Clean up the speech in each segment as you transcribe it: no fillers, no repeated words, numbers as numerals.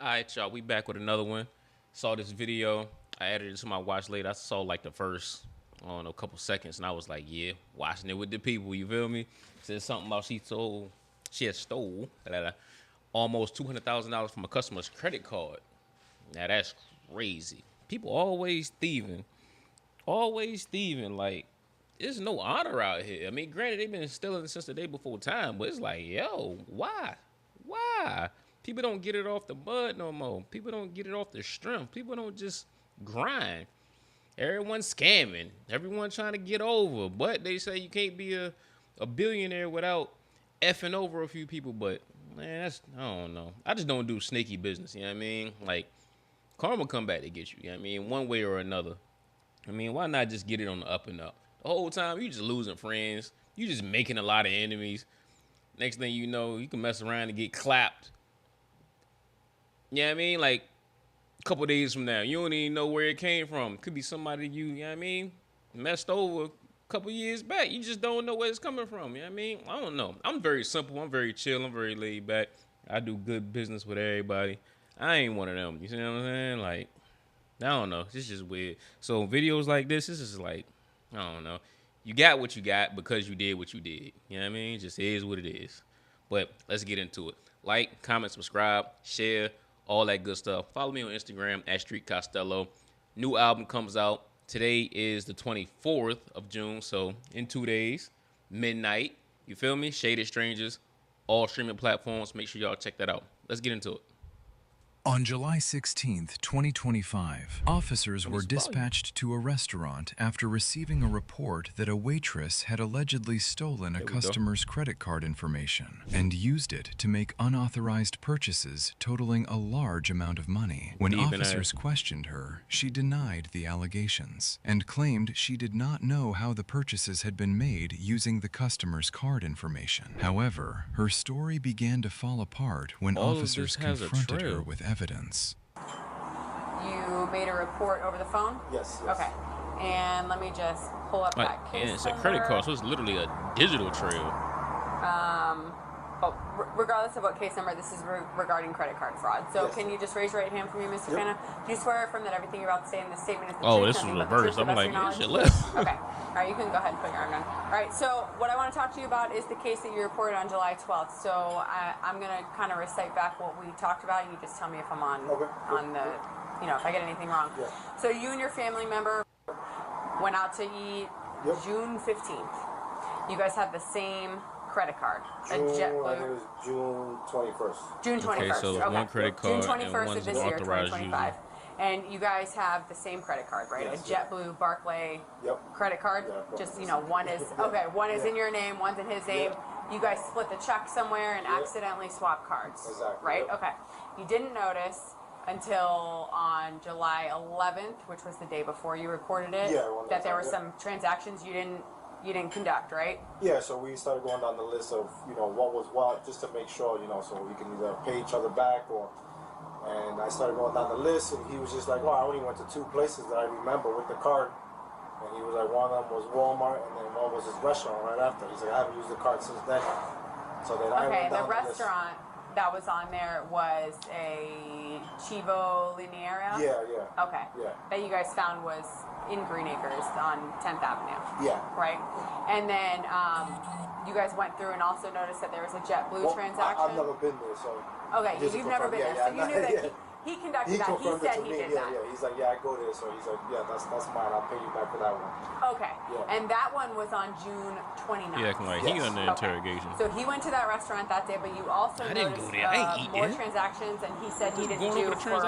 All right, y'all. We back with another one. Saw this video. I added it to my watch later. I saw like the first, I don't know, a couple seconds, and I was like, yeah, watching it with the people. You feel me? Said something about she had stole almost $200,000 from a customer's credit card. Now that's crazy. People always thieving. Always thieving. Like, there's no honor out here. I mean, granted, they've been stealing since the day before time, but it's like, yo, why? Why? People don't get it off the mud no more. People don't get it off the strength. People don't just grind. Everyone's scamming. Everyone trying to get over. But they say you can't be a billionaire without effing over a few people. But, man, I don't know. I just don't do sneaky business, you know what I mean? Like, karma come back to get you, you know what I mean? One way or another. I mean, why not just get it on the up and up? The whole time, you just losing friends. You just making a lot of enemies. Next thing you know, you can mess around and get clapped. You know what I mean? Like, a couple days from now, you don't even know where it came from. Could be somebody you know what I mean, messed over a couple years back. You just don't know where it's coming from. You know what I mean? I don't know. I'm very simple. I'm very chill. I'm very laid back. I do good business with everybody. I ain't one of them. You see what I'm saying? Like, I don't know. It's just weird. So videos like this is like, I don't know. You got what you got because you did what you did. You know what I mean? It just is what it is. But let's get into it. Like, comment, subscribe, share, all that good stuff. Follow me on Instagram at Street Costello. New album comes out. Today is the 24th of June. So in 2 days, midnight. You feel me? Shaded Strangers. All streaming platforms. Make sure y'all check that out. Let's get into it. On July 16, 2025, officers were dispatched to a restaurant after receiving a report that a waitress had allegedly stolen a customer's credit card information and used it to make unauthorized purchases totaling a large amount of money. When officers questioned her, she denied the allegations and claimed she did not know how the purchases had been made using the customer's card information. However, her story began to fall apart when officers confronted her with evidence. You made a report over the phone? Yes. Okay. And let me just pull up that case. And it's a credit card, so it's literally a digital trail. Regardless of what case number, this is regarding credit card fraud. So can you just raise your right hand for me, Mr. Fana? Do you swear affirm that everything you're about to say in this statement is the truth? Oh, this is reversed. I'm like, yeah, shit left. Okay. All right, you can go ahead and put your arm down. All right, so what I want to talk to you about is the case that you reported on July 12th. So I'm going to kind of recite back what we talked about, and you just tell me if I'm on the, you know, if I get anything wrong. Yeah. So you and your family member went out to eat June 15th. You guys have the same credit card. I think it was June 21st. June 21st. Okay, so one credit card June 21st and of this year, 2025. And you guys have the same credit card, right? Yes, a JetBlue Barclay credit card. Yeah, just, you know, one is one is in your name, one's in his name. You guys split the check somewhere and accidentally swap cards. Exactly. Right? Okay. You didn't notice until on July 11th, which was the day before you reported it, that there were some transactions you didn't conduct, right? Yeah, so we started going down the list of, you know, what was what, just to make sure, you know, so we can either pay each other back or, and I started going down the list, and he was just like, oh, I only went to 2 places that I remember with the card, and he was like, one of them was Walmart, and then one was his restaurant right after. He's like, I haven't used the card since then. So then I went down the restaurant that was on there was a Chivo Lineara? Yeah. Okay. Yeah. That you guys found was in Green Acres on 10th Avenue. Yeah. Right? And then you guys went through and also noticed that there was a JetBlue transaction? I've never been there, so... Okay, you've never been there, so you knew that he conducted that. He said he did that. Yeah, he's like, yeah, I go there, so he's like, yeah, that's mine, I'll pay you back for that one. Okay, and that one was on June 29th. Yeah, like he under interrogation. So he went to that restaurant that day, but you also noticed more transactions, and he said he didn't do for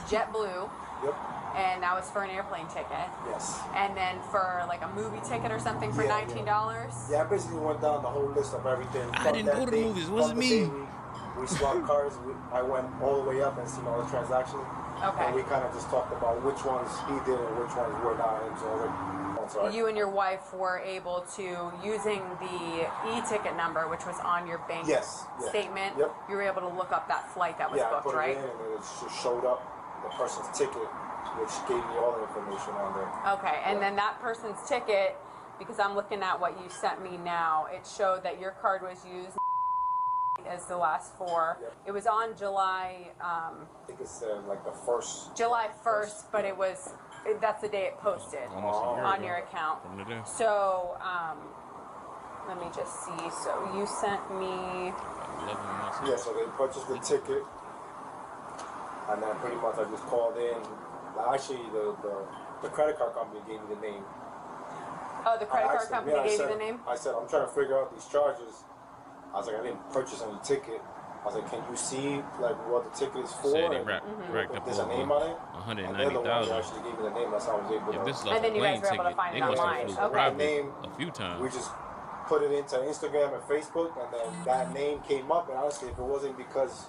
JetBlue. Yep. And that was for an airplane ticket. Yes. And then for like a movie ticket or something for $19. Yeah, I basically went down the whole list of everything. I didn't go to the movies. What does it mean? We swapped cards. I went all the way up and seen all the transactions. Okay. And we kind of just talked about which ones he did and which ones were not. And so you and your wife were able to, using the e-ticket number, which was on your bank statement, you were able to look up that flight that was booked, right? Yeah, I put it in and it just showed up the person's ticket, which gave me all the information on there. Okay, and then that person's ticket, because I'm looking at what you sent me now, it showed that your card was used as the last four. Yep. It was on July I think it's like the first. July 1st, but that's the day it posted Almost a year on ago. your account. From the day. So let me just see. So you sent me. 11 months. Yeah, so they purchased the ticket, and then pretty much I just called in. Actually, the credit card company gave me the name. Oh, the credit I card asked them, company I gave said, you the name? I said, I'm trying to figure out these charges. I was like, I didn't purchase any ticket. I was like, can you see like what the ticket is for? Said they And racked up there's a over name on it. And they're the ones that 190,000. actually gave me the name. That's how I was able to. If this is And off then a you guys plane were able to ticket, find they it must online. have flew Okay. private Name, a few times. we just put it into Instagram and Facebook, and then that name came up. And honestly, if it wasn't because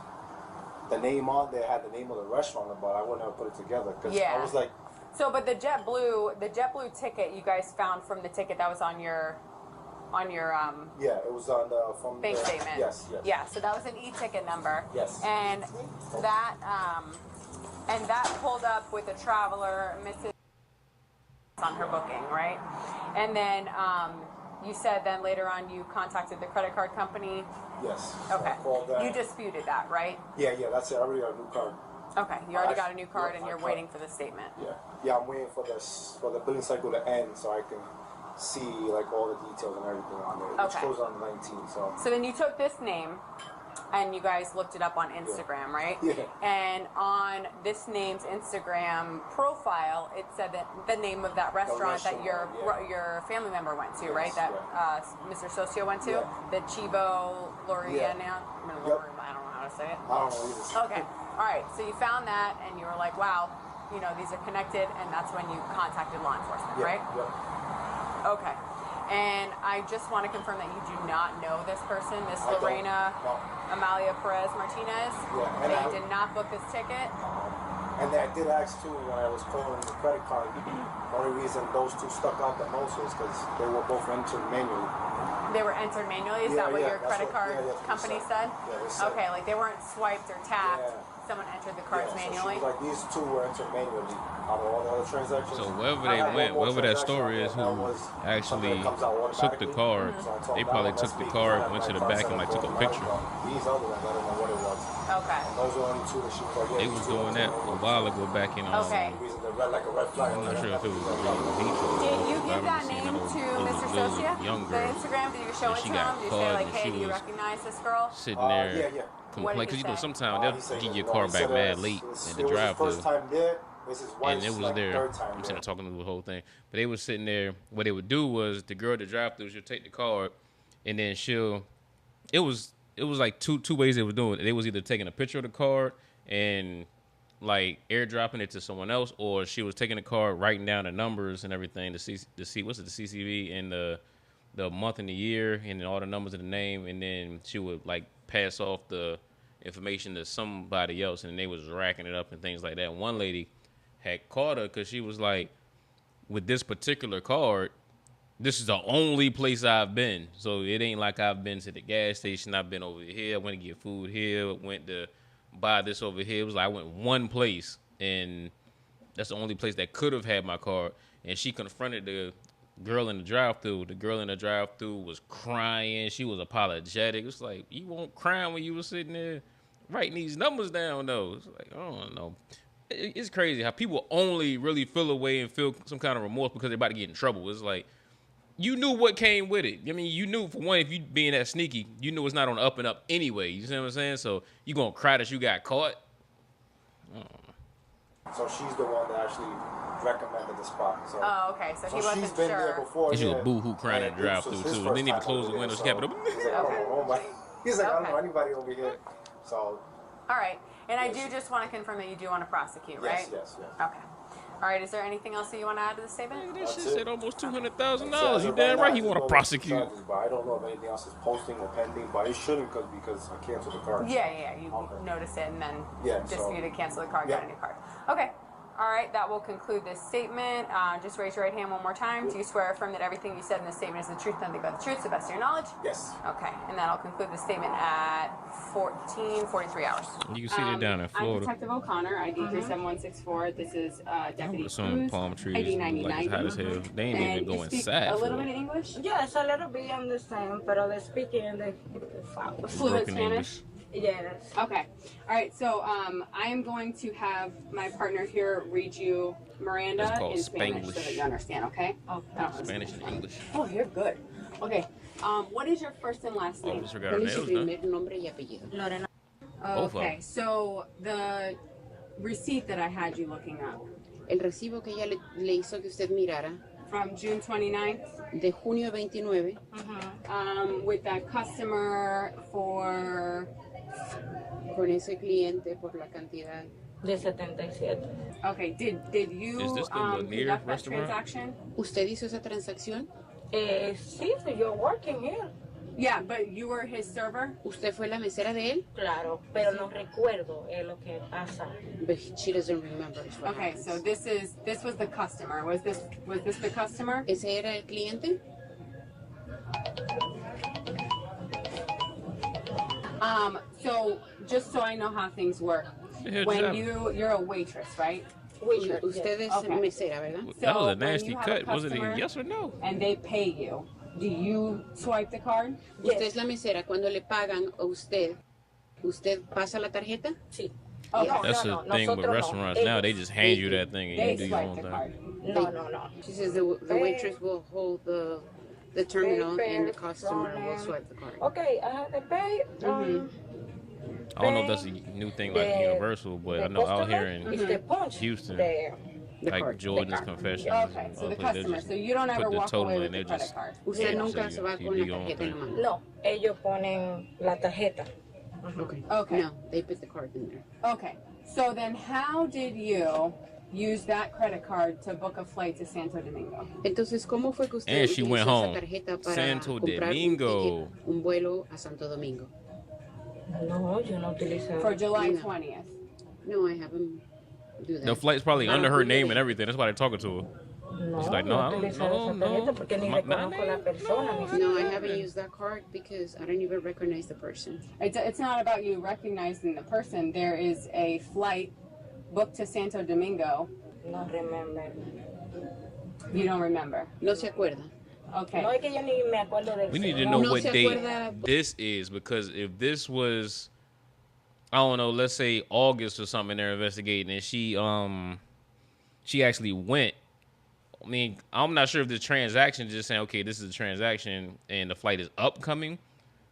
the name on there had the name of the restaurant, but I wouldn't have put it together because Yeah. I was like, So, but the JetBlue ticket you guys found from the ticket that was on your yeah, it was on the from bank the, statement. Yes, yes. Yeah, so that was an e-ticket number. Yes. And that pulled up with a traveler, Mrs. on her booking, right? And then you said then later on you contacted the credit card company. Yes. So Okay. I called that. You disputed that, right? Yeah, that's it. I already got a new card. Okay. You already got a new Actually, card yeah, and you're I waiting for the statement. Yeah, I'm waiting for the billing cycle to end so I can see like all the details and everything on there. Which Okay. goes on the 19th. So So then you took this name and you guys looked it up on Instagram, right? Yeah. And on this name's Instagram profile, it said that the name of that restaurant that restaurant, your family member went to, Yes, right? That yeah. Mr. Socio went to, Yeah. the Chivo Loriana. Yeah. I don't Yep. know how to say it. I don't know either. Okay. All right. So you found that and you were like, wow, these are connected, and that's when you contacted law enforcement, Yeah, right? yeah. Okay. And I just want to confirm that you do not know this person, Miss I don't. Lorena No. Amalia Perez Martinez. Yeah, and That I- you did not book this ticket. And then I did ask too when I was calling the credit card. The only reason those two stuck out the most was because they were both entered manually. They were entered manually. Is Yeah, that what yeah, your that's credit what- card yeah, that's what company they said? said. Yeah, they said. Okay, like they weren't swiped or tapped. Yeah. Someone entered the cards Yeah, manually. So she was like, these two were entered manually out of all the other transactions. So wherever I they had went, one more wherever that transaction story on is, there, who that was actually something that comes out took the automatically. card, So I told they that probably one, took let's the speak, card, because I went to had the back and like took a automatic, picture. but these other ones, I don't know what it was. Okay. Those were only two that she was like, yeah, They these was two doing ones that are a while ago back in Okay. the reason they're red like a red flag. I'm not sure if it was Beach. Did you give that name to Mr. Socia? Young The girl Instagram? Did you show And it she to got him? Did you say caught like, and hey, she do you was recognize this girl? sitting there Yeah, yeah. What did because he say? sometimes He they'll said, give your no, car he back said mad it late was- at it the was his drive-through. first time there. This is And wife's it was like there. third time I'm there. sitting there talking to the whole thing, but they was sitting there. What they would do was the girl at the drive-through, she'll take the card, and then it was like two ways they was doing it. They was either taking a picture of the card and like airdropping it to someone else, or she was taking the card, writing down the numbers and everything to see what's it, the CCV and the month and the year and then all the numbers and the name, and then she would like pass off the information to somebody else, and they was racking it up and things like that. And one lady had caught her because she was like, with this particular card, this is the only place I've been. So it ain't like I've been to the gas station. I've been over here. I went to get food here. Went to buy this over here. It was like I went one place, and that's the only place that could have had my card. And she confronted the girl in the drive-thru. The girl in the drive-thru was crying. She was apologetic. It's like, you won't cry when you were sitting there writing these numbers down, though. It's like, I don't know. It's crazy how people only really feel away and feel some kind of remorse because they're about to get in trouble. It's like, you knew what came with it. I mean, you knew, for one, if you being that sneaky, you knew it's not on the up and up anyway. You see what I'm saying? So you going to cry that you got caught? So she's the one that actually recommended the spot. So, Oh, okay. So he she's wasn't been there sure. before. And she was yeah. boo-hoo crying at the And this drive-thru, was his too. first Didn't even time close over the window. there, She kept it so open. He's like, I don't know nobody. He's like, I don't know Okay. anybody over here. So, All right. And I Yes. do just want to confirm that you do want to prosecute, right? yes. Okay. All right. Is there anything else that you want to add to the statement? That shit That's it. said almost So $200,000. as You of damn now, right I he just want to know prosecute. the charges, But I don't know if anything else is posting or pending, but it shouldn't because I canceled the card. Yeah. You Okay. noticed it and then Yeah, so- disputed, cancel the card, Yeah. got a new card. Okay. All right, that will conclude this statement. Just raise your right hand one more time. Do you swear or affirm that everything you said in this statement is the truth, nothing but the truth, to the best of your knowledge? Yes. Okay, and that'll conclude the statement at 14:43 hours. You can see it down in I'm Florida. Detective O'Connor, ID 37164. This is Deputy Some Cruz, palm trees ID look like it's hot as 99. hell. They ain't And even you go speak inside. a for little it. bit of English? Yes, a little bit understand, but the speaking the Fluent Broken Spanish? English. yes. Okay. All right. So I am going to have my partner here read you Miranda It's called in Spanish so Spanglish. that you understand. Okay. Spanish and English. Oh, you're good. Okay. What is your first and last name? Officer got her nails done. nombre y apellido? Lorena. Both of Okay. them. So the receipt that I had you looking up El recibo que ella le hizo que usted mirara from June 29th de junio 29 with that customer for. con ese cliente por la cantidad. De 77. Okay. Did you Is this the Lanier conduct that restaurant? transaction? ¿Usted hizo esa transacción? Sí, so you're working here. Yeah, but you were his server. ¿Usted fue la mesera de él? Claro, pero no recuerdo lo que pasa. But she doesn't remember. is what Okay, happens. so this was the customer. Was this the customer? ¿Ese era el cliente? So just so I know how things work, Heads when up. you're a waitress, right? Waitress, Usted es Okay. mesera, ¿verdad? That was a when nasty you have cut. Was it a customer yes or no? And they pay you. Do you swipe the card? Usted es la mesera. Cuando le pagan a usted, ¿usted pasa la tarjeta? Sí. Okay. That's the thing with nosotros restaurants no. now. They just hand you that thing and They you do your swipe own the thing. card. No. She says the waitress will hold the terminal and the Pay, customer will phone, swipe the card. Okay, I have to pay. I don't know if that's a new thing like Universal, but I know out here in Is the punch Houston, there. The like card. Jordan's Confessions. Okay, and so other the places, they customer. just So you don't ever put the walk total away in, with they the credit just- card. Usted Yeah. nunca So se va you con do la your own tarjeta en la thing. mano. No, ellos ponen la tarjeta. Okay. Okay. No, they put the card in there. Okay. So then, how did you use that credit card to book a flight to Santo Domingo? Entonces, ¿cómo fue que usted And she utilizó went esa home. tarjeta para Santo comprar Domingo. un vuelo a Santo Domingo? No, yo no utilizo. For July No. 20th. No, I haven't do that. The flight's probably under her name and everything. That's why they're talking to her. No, She's like, no, I don't- utilizo no, esa tarjeta no. porque ni My reconozco name, la persona. Ni No, I siquiera. haven't used that card because I don't even recognize the person. It's not about you recognizing the person. There is a flight booked to Santo Domingo. No remember. You don't remember. No se acuerda. Okay. No es que yo ni me acuerdo del We need to señor. know No what se date acuerda. this is, because if this was, I don't know, let's say August or something, they're investigating, and she actually went. I mean, I'm not sure if the transaction just saying, okay, this is a transaction and the flight is upcoming,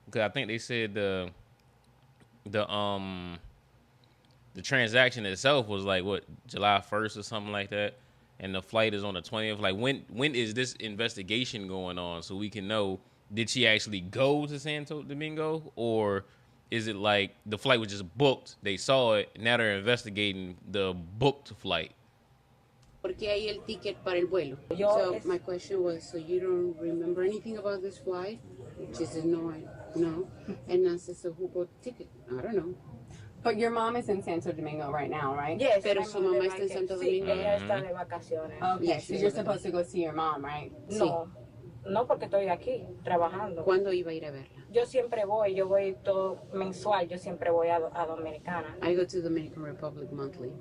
because I think they said the transaction itself was like what, July 1st or something like that, and the flight is on the 20th. Like when is this investigation going on, so we can know, did she actually go to Santo Domingo, or is it like the flight was just booked, they saw it, now they're investigating the booked flight? Porque hay el ticket para el vuelo. Yo So es- my question was, so you don't remember anything about this flight? She said, no. And I said, so who bought the ticket? I don't know. But your mom is in Santo Domingo right now, right? Yes, Pero my su mom mamá is está en like- Santo sí, Domingo. ella está de vacaciones. Okay, Yeah, so she's you're okay. supposed to go see your mom, right? No, no porque estoy aquí trabajando. ¿Cuándo iba a ir a verla? Yo siempre voy, yo voy todo mensual, yo siempre voy a Dominicana. I go to the Dominican Republic monthly.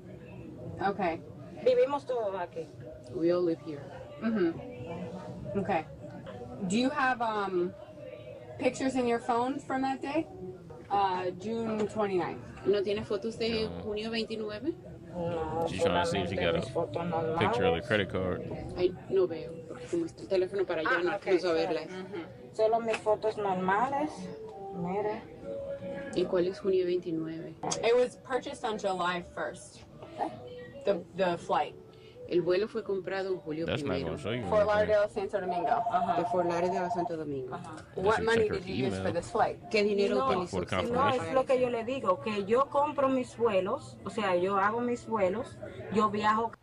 Okay. Vivimos todos aquí. We all live here. Okay. Do you have pictures in your phone from that day? June 29th. ¿No tiene fotos de junio 29? No, She's trying to see if she got solamente mis fotos a normales. picture of the credit card. Ay, no veo, porque como está el teléfono para allá, no ok, alcanzo a verla. Solo mis fotos normales. Mira. ¿Y cuál es junio 29? It was purchased on July 1st. The flight. El vuelo fue comprado en julio That's not 1. gonna show you Fort anything. Lauderdale, Santo Domingo. De Fort Lauderdale a Santo Domingo. What you money check her did you use email. for this flight? ¿Qué dinero No, utilizó for the usted? No, confirmation. es lo que yo le digo, que yo compro mis vuelos, o sea, yo hago mis vuelos, yo viajo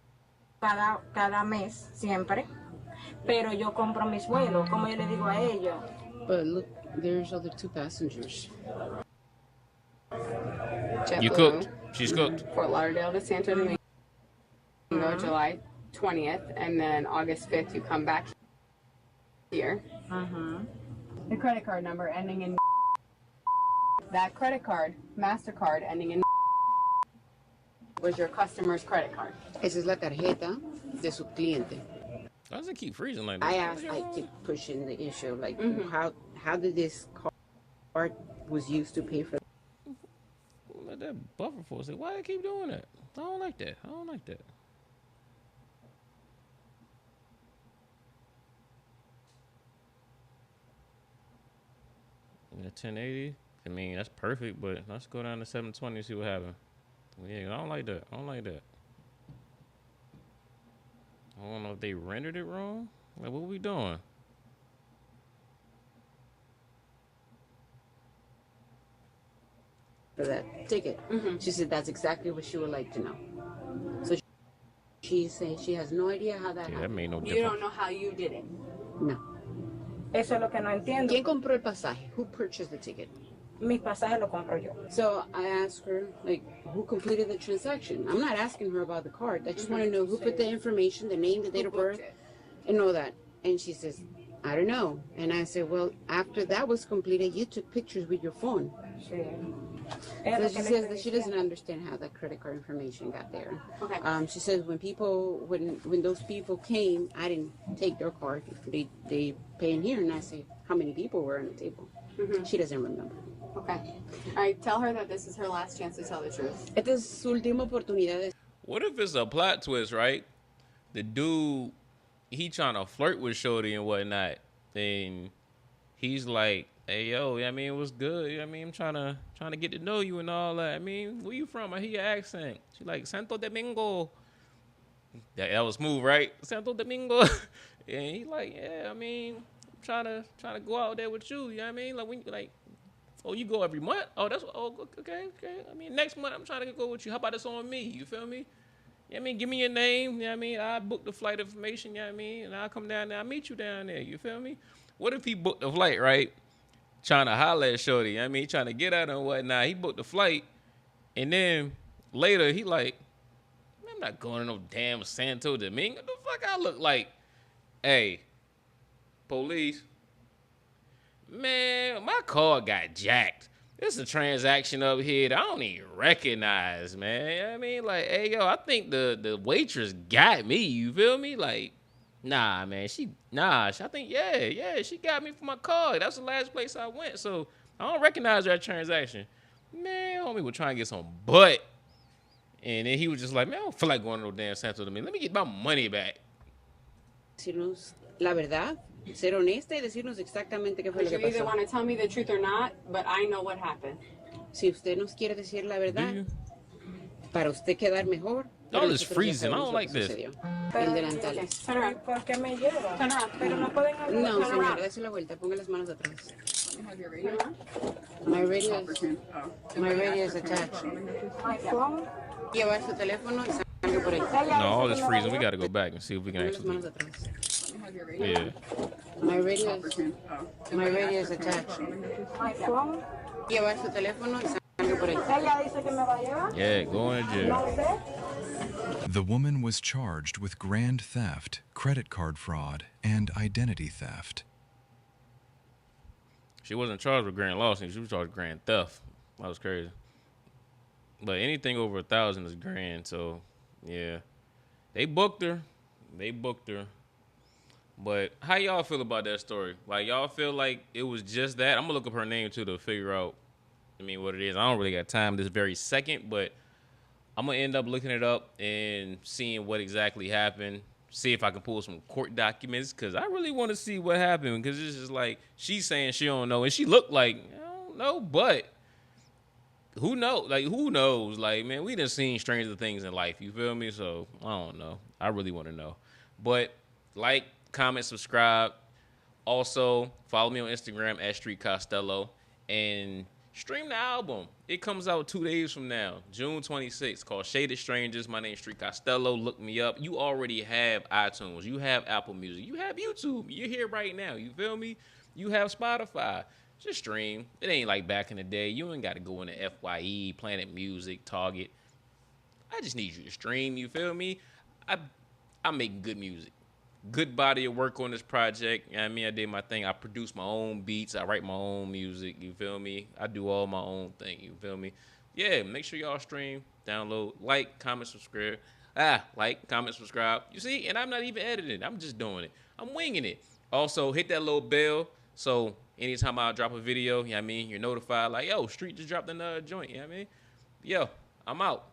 cada mes, siempre, pero yo compro mis vuelos, como yo le digo a ellos. But look, there's other 2 passengers. You cooked. She's cooked. Fort Lauderdale to Santo Domingo. go July 20th, and then August 5th you come back here. The credit card number ending in that credit card, MasterCard ending in was your customer's credit card. Esa es la tarjeta de su cliente. Why does it keep freezing like that? I keep pushing the issue, like how did this card was used to pay for? Let that buffer force it. Why they keep doing that? I don't like that. I don't like that. Yeah, 1080. I mean, that's perfect, but let's go down to 720 and see what happens. Yeah, I don't like that. I don't like that. I don't know if they rendered it wrong. Like, what we doing? For that ticket. She said that's exactly what she would like to know. So she said she has no idea how that happened. That made no difference. You don't know how you did it. No. Eso es lo que no entiendo. ¿Quién compró el pasaje? Who purchased the ticket? Mis pasajes los compro yo. So I asked her, like, who completed the transaction? I'm not asking her about the card. I just want to know who put the information, the name, the date of birth, and all that. And she says, I don't know. And I said, well, after that was completed, you took pictures with your phone. Sí. So she says that she doesn't understand how that credit card information got there. Okay. She says when those people came, I didn't take their card. They pay in here, and I say how many people were on the table. She doesn't remember. Okay. All right. Tell her that this is her last chance to tell the truth. Esta es su última oportunidad. What if it's a plot twist, right? The dude, he trying to flirt with Shorty and whatnot, and he's like, hey, yo, I mean, what's good? I mean, I'm trying to get to know you and all that. I mean, where you from? I hear your accent. She like, Santo Domingo. That was smooth, right? Santo Domingo. And he like, yeah, I mean, I'm trying to go out there with you. You know what I mean? Like, when you like, oh, you go every month? Oh, okay. I mean, next month I'm trying to go with you. How about this on me? You feel me? You know what I mean? Give me your name. You know what I mean? I book the flight information. You know what I mean? And I'll come down there. I'll meet you down there. You feel me? What if he booked the flight, right? Trying to holler at Shorty, you know what I mean? Trying to get at her and whatnot. He booked the flight, and then later he like, man, I'm not going to no damn Santo Domingo. What the fuck I look like? Hey, police. Man, my car got jacked. This is a transaction up here that I don't even recognize, man. You know what I mean? Like, hey, yo, I think the waitress got me. You feel me? Like, nah, man. I think, yeah, she got me for my car. That's the last place I went. So I don't recognize that transaction. Man, homie was trying to get some butt. And then he was just like, man, I don't feel like going to no damn Santo Domingo. Let me get my money back. Decirnos la verdad, ser honesta y decirnos exactamente qué fue lo que You either pasó. want to tell me the truth or not, but I know what happened. Si usted nos quiere decir la verdad, para usted quedar mejor. Oh, it's freezing. I don't like this. El delantal. Turn around. ¿Por qué me lleva? Turn around. Pero no pueden hablar. No, Turn around. señora, dése la vuelta, ponga las manos atrás. Have your radio on? My radio is attached. My phone. Lleva su teléfono y salga por ahí. No, all this freezing. We got to go back and see if we can Ponga las actually. manos atrás. Have your radio Yeah. My radio is attached. My phone. Lleva su teléfono y salga por ahí. Ella dice que me va a llevar. Yeah, going to jail. No sé. The woman was charged with grand theft, credit card fraud, and identity theft. She wasn't charged with grand larceny. She was charged with grand theft. That was crazy. But anything over 1,000 is grand. So, yeah. They booked her. But how y'all feel about that story? Like, y'all feel like it was just that? I'm going to look up her name, too, to figure out, what it is. I don't really got time this very second, but I'm going to end up looking it up and seeing what exactly happened. See if I can pull some court documents, because I really want to see what happened, because it's just like, she's saying she don't know, and she looked like, I don't know, but who knows? Like, who knows? Like, man, we done seen stranger things in life, you feel me? So, I don't know. I really want to know. But, like, comment, subscribe. Also, follow me on Instagram at Street Costello, and stream the album. It comes out 2 days from now, June 26th, called Shaded Strangers. My name's Street Costello. Look me up. You already have iTunes. You have Apple Music. You have YouTube. You're here right now. You feel me? You have Spotify. Just stream. It ain't like back in the day. You ain't got to go into FYE, Planet Music, Target. I just need you to stream. You feel me? I make good music. Good body of work on this project. You know what I mean? I did my thing. I produce my own beats. I write my own music. You feel me? I do all my own thing. You feel me? Yeah, make sure y'all stream, download, like, comment, subscribe. Like, comment, subscribe. You see? And I'm not even editing. I'm just doing it. I'm winging it. Also, hit that little bell so anytime I drop a video, you know what I mean, you're notified like, yo, Street just dropped another joint. You know what I mean? Yo, I'm out.